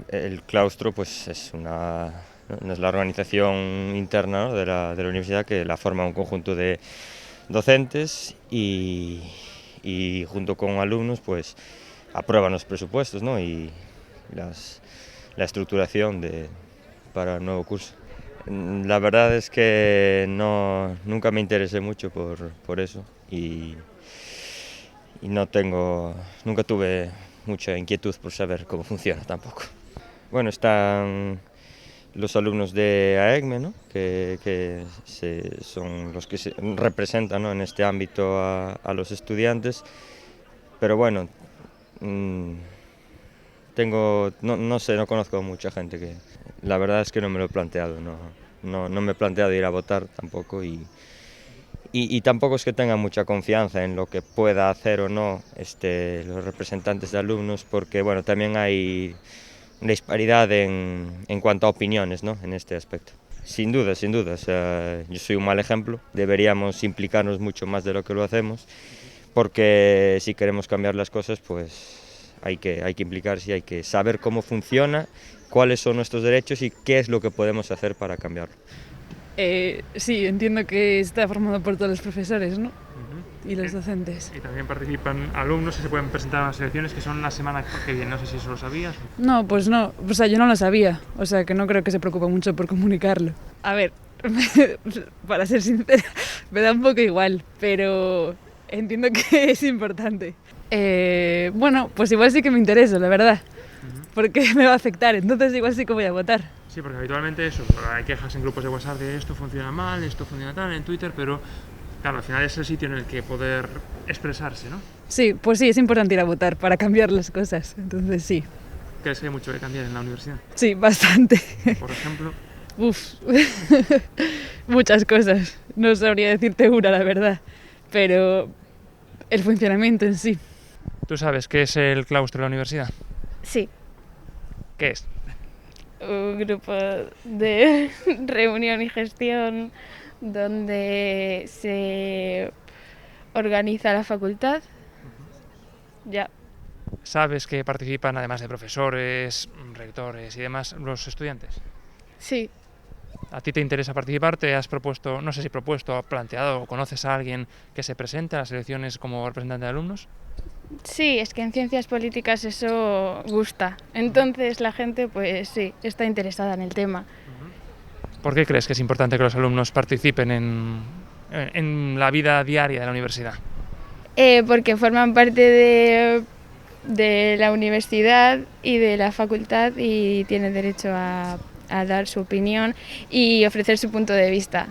El claustro pues es la organización interna, ¿no?, de la universidad, que la forma un conjunto de docentes y junto con alumnos pues aprueban los presupuestos, ¿no?, y la estructuración para el nuevo curso. La verdad es que nunca me interesé mucho por eso y nunca tuve mucha inquietud por saber cómo funciona tampoco. Bueno, están los alumnos de AECME, ¿no?, que son los que se representan, ¿no?, en este ámbito a los estudiantes, pero bueno, no sé, no conozco a mucha gente que... La verdad es que no me lo he planteado, no me he planteado ir a votar tampoco y tampoco es que tenga mucha confianza en lo que pueda hacer o no los representantes de alumnos, porque bueno, también hay disparidad en cuanto a opiniones, ¿no?, en este aspecto. Sin duda, o sea, yo soy un mal ejemplo, deberíamos implicarnos mucho más de lo que lo hacemos, porque si queremos cambiar las cosas, pues hay que implicarse y hay que saber cómo funciona, cuáles son nuestros derechos y qué es lo que podemos hacer para cambiarlo. Sí, entiendo que está formado por todos los profesores, ¿no? Y los docentes. Y también participan alumnos que se pueden presentar a las elecciones que son la semana que viene. No sé si eso lo sabías. No, pues no. O sea, yo no lo sabía. O sea, que no creo que se preocupe mucho por comunicarlo. A ver, para ser sincera, me da un poco igual, pero entiendo que es importante. Bueno, pues igual sí que me interesa, la verdad. Porque me va a afectar, entonces igual sí que voy a votar. Sí, porque habitualmente eso, hay quejas en grupos de WhatsApp de esto funciona mal, esto funciona tal, en Twitter, pero claro, al final es el sitio en el que poder expresarse, ¿no? Sí, pues sí, es importante ir a votar para cambiar las cosas, entonces sí. ¿Crees que hay mucho que cambiar en la universidad? Sí, bastante. Por ejemplo... Uf, muchas cosas. No sabría decirte una, la verdad, pero el funcionamiento en sí. ¿Tú sabes qué es el claustro de la universidad? Sí. ¿Qué es? Un grupo de reunión y gestión donde se organiza la facultad. Ya. ¿Sabes que participan, además de profesores, rectores y demás, los estudiantes? Sí. ¿A ti te interesa participar? ¿Te has propuesto, no sé si propuesto, planteado o conoces a alguien que se presente a las elecciones como representante de alumnos? Sí, es que en ciencias políticas eso gusta. Entonces la gente, pues sí, está interesada en el tema. ¿Por qué crees que es importante que los alumnos participen en la vida diaria de la universidad? Porque forman parte de la universidad y de la facultad y tienen derecho a dar su opinión y ofrecer su punto de vista.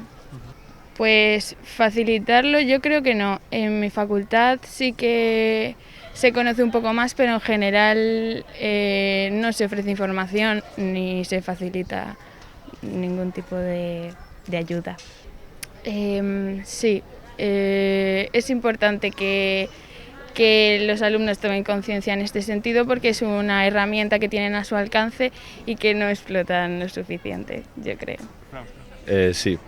Pues facilitarlo yo creo que no. En mi facultad sí que se conoce un poco más, pero en general no se ofrece información ni se facilita ningún tipo de ayuda. Sí, es importante que los alumnos tomen conciencia en este sentido porque es una herramienta que tienen a su alcance y que no explotan lo suficiente, yo creo. Sí,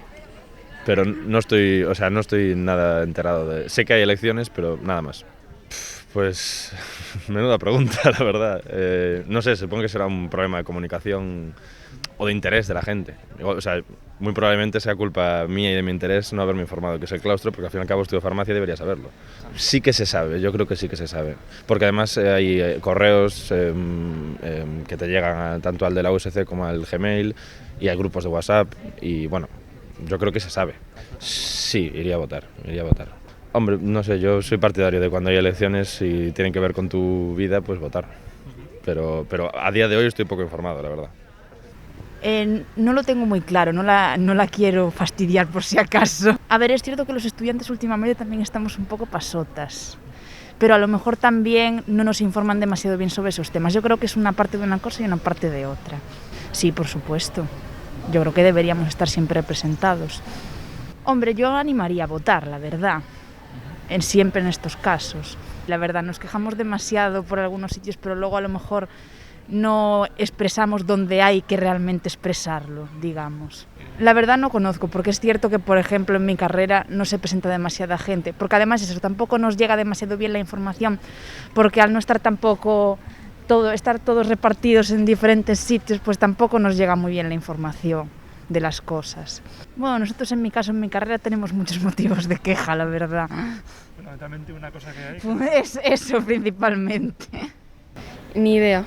pero no estoy nada enterado. Sé que hay elecciones, pero nada más. Pues menuda pregunta, la verdad. No sé, supongo que será un problema de comunicación o de interés de la gente. O sea, muy probablemente sea culpa mía y de mi interés no haberme informado que es el claustro, porque al fin y al cabo estudio farmacia y debería saberlo. Sí que se sabe, yo creo que sí que se sabe. Porque además hay correos que te llegan tanto al de la USC como al Gmail y hay grupos de WhatsApp y bueno, yo creo que se sabe. Sí, iría a votar. Hombre, no sé, yo soy partidario de cuando hay elecciones y tienen que ver con tu vida, pues votar. Pero a día de hoy estoy poco informado, la verdad. No lo tengo muy claro, no la quiero fastidiar por si acaso. A ver, es cierto que los estudiantes últimamente también estamos un poco pasotas, pero a lo mejor también no nos informan demasiado bien sobre esos temas. Yo creo que es una parte de una cosa y una parte de otra. Sí, por supuesto. Yo creo que deberíamos estar siempre representados. Hombre, yo animaría a votar, la verdad, siempre en estos casos. La verdad, nos quejamos demasiado por algunos sitios, pero luego a lo mejor no expresamos donde hay que realmente expresarlo, digamos. La verdad no conozco, porque es cierto que, por ejemplo, en mi carrera no se presenta demasiada gente, porque además eso, tampoco nos llega demasiado bien la información, porque al no estar tampoco estar todos repartidos en diferentes sitios, pues tampoco nos llega muy bien la información de las cosas. Bueno, nosotros en mi caso, en mi carrera, tenemos muchos motivos de queja, la verdad. Fundamentalmente una cosa que hay... Es eso principalmente. Ni idea.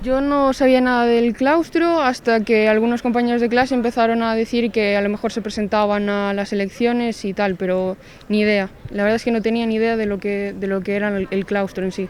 Yo no sabía nada del claustro hasta que algunos compañeros de clase empezaron a decir que a lo mejor se presentaban a las elecciones y tal, pero ni idea. La verdad es que no tenía ni idea de lo que era el claustro en sí.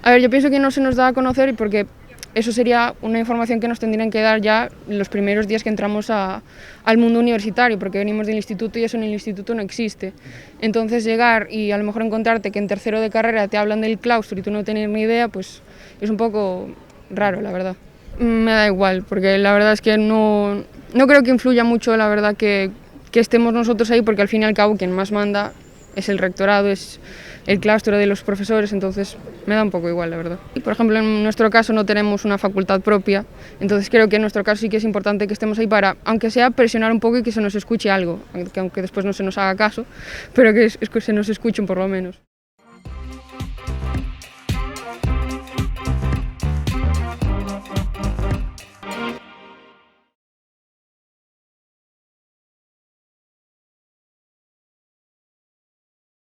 A ver, yo pienso que no se nos da a conocer porque eso sería una información que nos tendrían que dar ya los primeros días que entramos al mundo universitario, porque venimos del instituto y eso en el instituto no existe. Entonces llegar y a lo mejor encontrarte que en tercero de carrera te hablan del claustro y tú no tener ni idea, pues es un poco raro, la verdad. Me da igual, porque la verdad es que no creo que influya mucho, la verdad, que estemos nosotros ahí, porque al fin y al cabo quien más manda es el rectorado, es el claustro de los profesores, entonces me da un poco igual, la verdad. Y por ejemplo, en nuestro caso no tenemos una facultad propia, entonces creo que en nuestro caso sí que es importante que estemos ahí para, aunque sea, presionar un poco y que se nos escuche algo, aunque después no se nos haga caso, pero que se nos escuchen por lo menos.